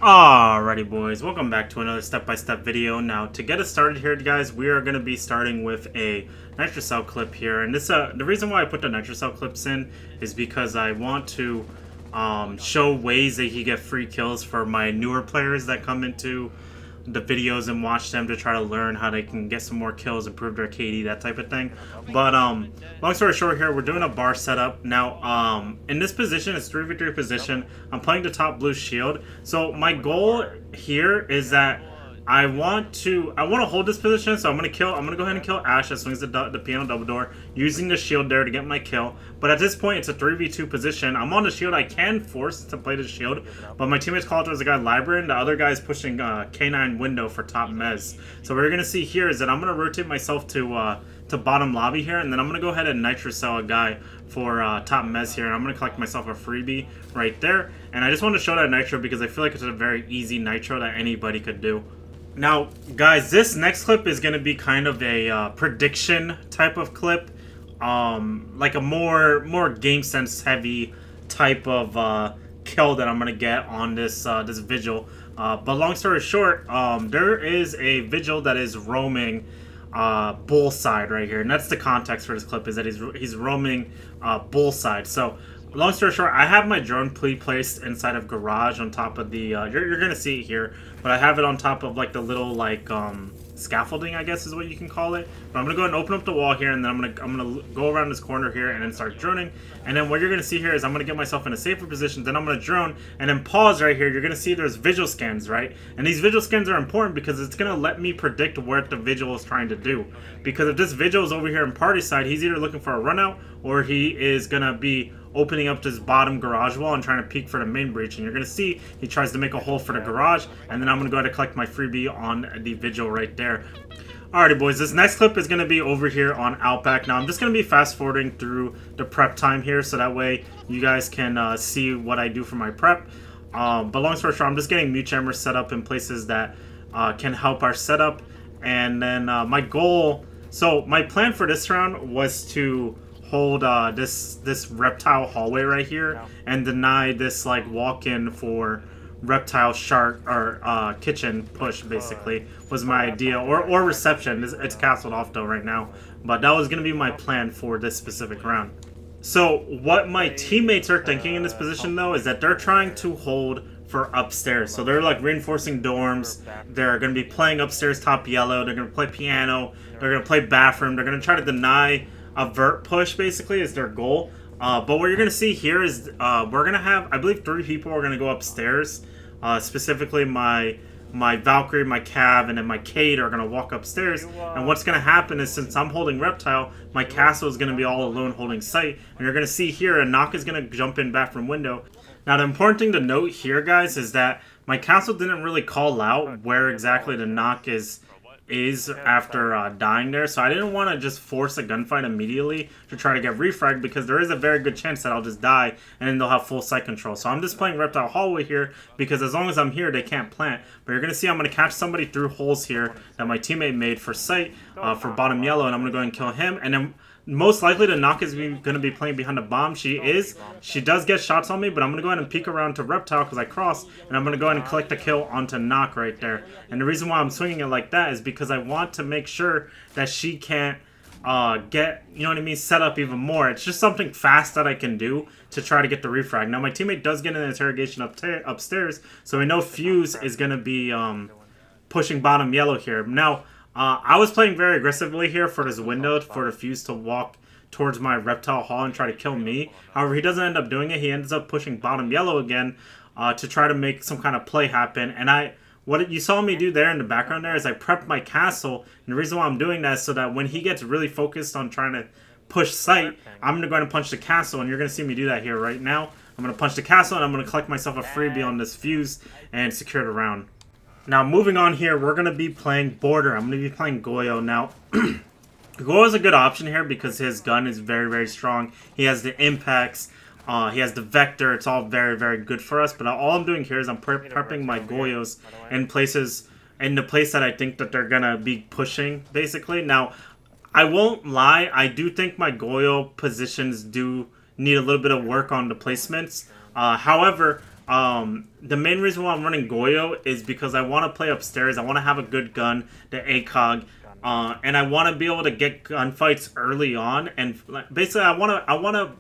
Alrighty boys, welcome back to another step-by-step video. Now to get us started here guys, we are going to be starting with a nitrocell clip here, and this the reason why I put the nitrocell clips in is because I want to show ways that you get free kills for my newer players that come into the videos and watch them to try to learn how they can get some more kills, improve their KD, that type of thing. But long story short here, we're doing a bar setup. Now in this position, it's 3v3 position. I'm playing the top blue shield. So my goal here is that I want to hold this position, so I'm gonna go ahead and kill Ash that swings the piano double door using the shield there to get my kill. But at this point, it's a 3v2 position. I'm on the shield. I can force to play the shield, but my teammates call it as a guy Librarian. The other guy is pushing K9 window for top mez. So what you're gonna see here is that I'm gonna rotate myself to bottom lobby here, and then I'm gonna go ahead and nitrocell a guy for top mez here, and I'm gonna collect myself a freebie right there. And I just want to show that nitro because I feel like it's a very easy nitro that anybody could do. Now, guys, this next clip is going to be kind of a prediction type of clip, like a more game sense heavy type of kill that I'm going to get on this this vigil. But long story short, there is a vigil that is roaming bull side right here, and that's the context for this clip, is that he's roaming bull side. So long story short, I have my drone placed inside of garage on top of the you're gonna see it here, but I have it on top of like the little like scaffolding, I guess is what you can call it. But I'm gonna go ahead and open up the wall here, and then I'm gonna go around this corner here and then start droning. And then what you're gonna see here is I'm gonna get myself in a safer position, then I'm gonna drone and then pause right here. You're gonna see there's visual scans, right? And these visual scans are important because it's gonna let me predict what the vigil is trying to do. Because if this vigil is over here in party side, he's either looking for a run out or he is gonna be opening up this bottom garage wall and trying to peek for the main breach. And you're going to see he tries to make a hole for the garage, and then I'm going to go ahead and collect my freebie on the vigil right there. Alrighty boys, this next clip is going to be over here on Outback. Now I'm just going to be fast forwarding through the prep time here, so that way you guys can see what I do for my prep. But long story short, I'm just getting mute jammers set up in places that can help our setup. And then my goal, so my plan for this round was to hold this reptile hallway right here and deny this like walk-in for reptile shark or kitchen push, basically was my idea, or reception. It's castled off though right now, but that was gonna be my plan for this specific round. So what my teammates are thinking in this position though is that they're trying to hold for upstairs, so they're like reinforcing dorms. They're going to be playing upstairs top yellow. They're going to play piano. They're going to play bathroom. They're going to try to deny a vert push, basically, is their goal. But what you're going to see here is we're going to have, I believe, 3 people are going to go upstairs. Specifically, my Valkyrie, my Cav, and then my Cade are going to walk upstairs. And what's going to happen is, since I'm holding Reptile, my Castle is going to be all alone holding Sight. And you're going to see here, a Knock is going to jump in bathroom window. Now, the important thing to note here, guys, is that my Castle didn't really call out where exactly the Knock is after dying there, so I didn't want to just force a gunfight immediately to try to get refragged, because there is a very good chance that I'll just die and then they'll have full sight control. So I'm just playing Reptile Hallway here because as long as I'm here, they can't plant. But you're going to see I'm going to catch somebody through holes here that my teammate made for sight for bottom yellow, and I'm going to go ahead and kill him. And then most likely the Knock is going to be playing behind the bomb. She does get shots on me, but I'm going to go ahead and peek around to Reptile because I crossed, and I'm going to go ahead and collect the kill onto Knock right there. And the reason why I'm swinging it like that is because I want to make sure that she can't get, you know what I mean, set up even more. It's just something fast that I can do to try to get the refrag. Now my teammate does get an interrogation upstairs, so we know Fuse is going to be pushing bottom yellow here. Now, I was playing very aggressively here for this window for the Fuse to walk towards my Reptile Hall and try to kill me. However, he doesn't end up doing it. He ends up pushing bottom yellow again to try to make some kind of play happen. And what you saw me do there in the background there is I prepped my Castle. And the reason why I'm doing that is so that when he gets really focused on trying to push Sight, I'm going to go ahead and punch the Castle. And you're going to see me do that here right now. I'm going to punch the Castle, and I'm going to collect myself a freebie on this Fuse and secure the round. Now, moving on here, we're going to be playing Border. I'm going to be playing Goyo. Now, Goyo is a good option here because his gun is very, very strong. He has the impacts. He has the vector. It's all very, very good for us. But all I'm doing here is I'm prepping my Goyos in the place that I think that they're going to be pushing, basically. Now, I won't lie. I do think my Goyo positions do need a little bit of work on the placements. However, the main reason why I'm running Goyo is because I want to play upstairs. I want to have a good gun, the ACOG, and I want to be able to get gunfights early on. And basically, I want to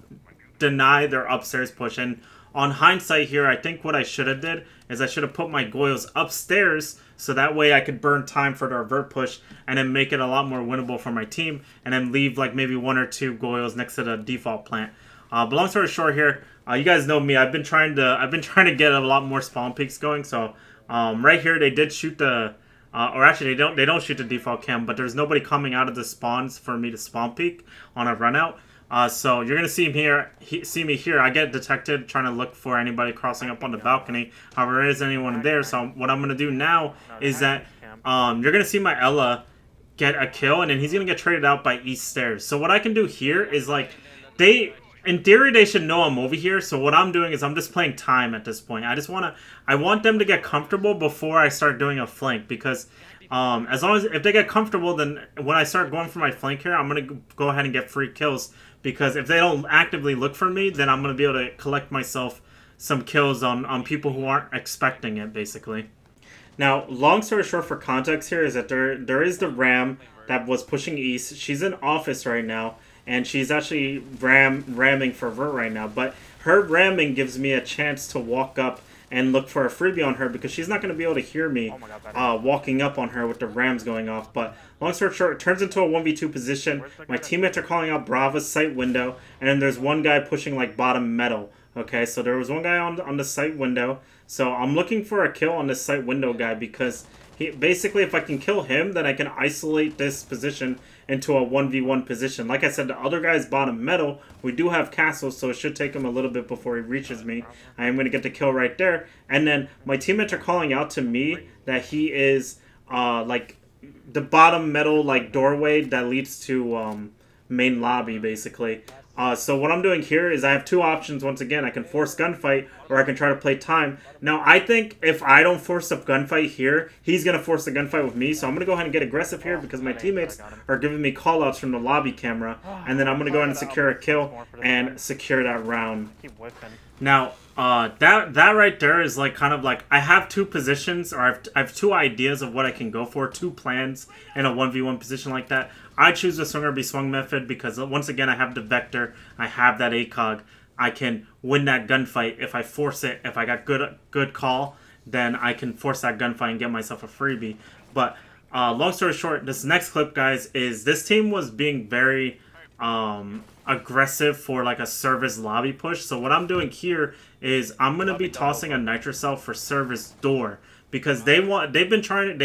deny their upstairs push. And on hindsight here, I think what I should have did is I should have put my Goyos upstairs, so that way I could burn time for the revert push and then make it a lot more winnable for my team, and then leave like maybe 1 or 2 Goyos next to the default plant. But long story short here, you guys know me. I've been trying to get a lot more spawn peaks going. So right here they did shoot the, or actually they don't shoot the default cam, but there's nobody coming out of the spawns for me to spawn peek on a run out. So you're gonna see me here. I get detected trying to look for anybody crossing up on the balcony. However, there isn't anyone there. So what I'm gonna do now is that you're gonna see my Ella get a kill, and then he's gonna get traded out by East Stairs. So what I can do here is like in theory, they should know I'm over here. So what I'm doing is I'm just playing time at this point. I want them to get comfortable before I start doing a flank, because as long as if they get comfortable, then when I start going for my flank here, I'm gonna go ahead and get free kills. Because if they don't actively look for me, then I'm gonna be able to collect myself some kills on people who aren't expecting it, basically. Now, long story short, for context here is that there is the Ram that was pushing east. She's in office right now, and she's actually ramming for vert right now. But her ramming gives me a chance to walk up and look for a freebie on her, because she's not going to be able to hear me walking up on her with the rams going off. But long story short, it turns into a 1v2 position. My teammates are calling out Brava's site window, and then there's one guy pushing like bottom metal. Okay, so there was one guy on the site window. So I'm looking for a kill on this site window guy, because basically if I can kill him, then I can isolate this position into a 1v1 position. Like I said, the other guy's bottom metal. We do have castles, so it should take him a little bit before he reaches me. I am going to get the kill right there. And then my teammates are calling out to me that he is like the bottom metal like doorway that leads to main lobby, basically. So what I'm doing here is I have 2 options. Once again, I can force gunfight, or I can try to play time. Now, I think if I don't force a gunfight here, he's going to force a gunfight with me. So I'm going to go ahead and get aggressive here, because my teammates are giving me callouts from the lobby camera. And then I'm going to go ahead and secure a kill and secure that round. Now, that right there is like kind of like, I have 2 positions, or I have 2 ideas of what I can go for, 2 plans in a 1v1 position like that. I choose the swing or be swung method because once again I have the vector, I have that ACOG, I can win that gunfight if I force it. If I got good call, then I can force that gunfight and get myself a freebie. But long story short, this next clip, guys, is this team was being very aggressive for like a service lobby push. So what I'm doing here is I'm gonna be tossing a nitro cell for service door, because they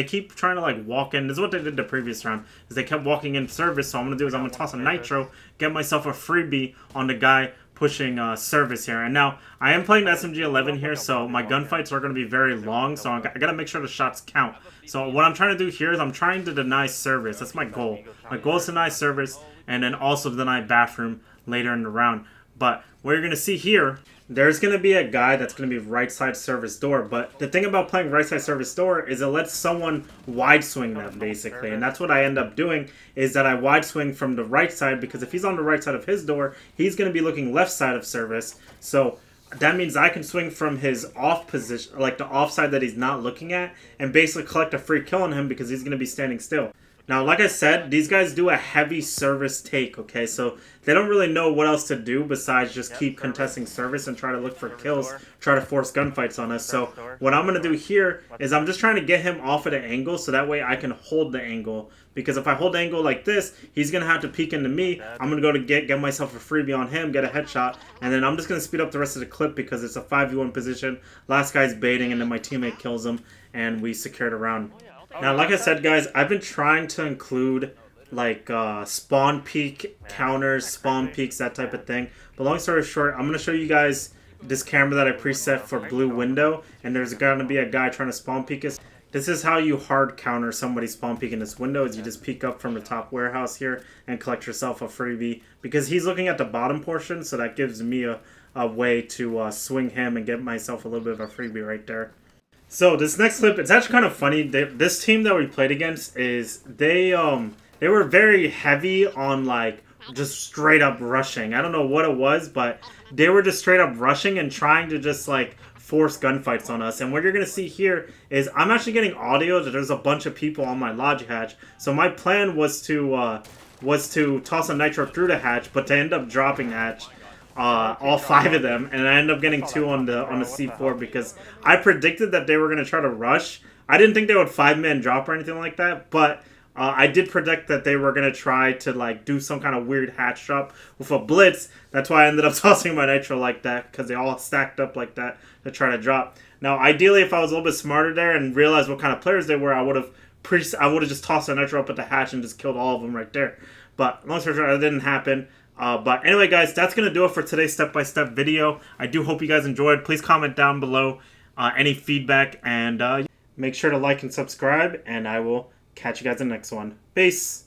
keep trying to like walk in. This is what they did the previous round, is they kept walking in service. So I'm gonna do is I'm gonna toss a nitro, get myself a freebie on the guy pushing service here. And now I am playing SMG-11 here, so my gunfights are going to be very long, so I gotta make sure the shots count. So what I'm trying to do here is I'm trying to deny service. That's my goal. My goal is to deny service, and then also deny bathroom later in the round. But what you're going to see here, there's going to be a guy that's going to be right side service door. But the thing about playing right side service door is it lets someone wide swing them, basically. And that's what I end up doing, is that I wide swing from the right side, because if he's on the right side of his door, he's going to be looking left side of service. So that means I can swing from his off position, like the off side that he's not looking at, and basically collect a free kill on him because he's going to be standing still. Now, like I said, these guys do a heavy service take, okay? So they don't really know what else to do besides just keep contesting service and try to look for kills, try to force gunfights on us. So what I'm going to do here is I'm just trying to get him off of the angle so that way I can hold the angle. Because if I hold the angle like this, he's going to have to peek into me. I'm going to go to get myself a freebie on him, get a headshot, and then I'm just going to speed up the rest of the clip because it's a 5v1 position. Last guy's baiting, and then my teammate kills him, and we secured a round. Now, like I said, guys, I've been trying to include, like, spawn peek counters, spawn peeks, that type of thing. But long story short, I'm going to show you guys this camera that I preset for blue window. And there's going to be a guy trying to spawn peek us. This is how you hard counter somebody spawn peeking this window, is you just peek up from the top warehouse here and collect yourself a freebie. Because he's looking at the bottom portion, so that gives me a way to swing him and get myself a little bit of a freebie right there. So this next clip, it's actually kind of funny. This team that we played against is they were very heavy on like just straight up rushing. I don't know what it was, but they were just straight up rushing and trying to just like force gunfights on us. And what you're going to see here is I'm actually getting audio that there's a bunch of people on my lodge hatch. So my plan was to toss a nitro through the hatch, but to end up dropping hatch. All 5 of them, and I ended up getting 2 on the C4 because I predicted that they were going to try to rush. I didn't think they would 5-man drop or anything like that, but I did predict that they were going to try to like do some kind of weird hatch drop with a blitz. That's why I ended up tossing my nitro like that, because they all stacked up like that to try to drop. Now, ideally, if I was a little bit smarter there and realized what kind of players they were, I would have just tossed a nitro up at the hatch and just killed all of them right there. But long story short, that didn't happen. But anyway, guys, that's going to do it for today's step-by-step video. I do hope you guys enjoyed. Please comment down below any feedback, and make sure to like and subscribe, and I will catch you guys in the next one. Peace!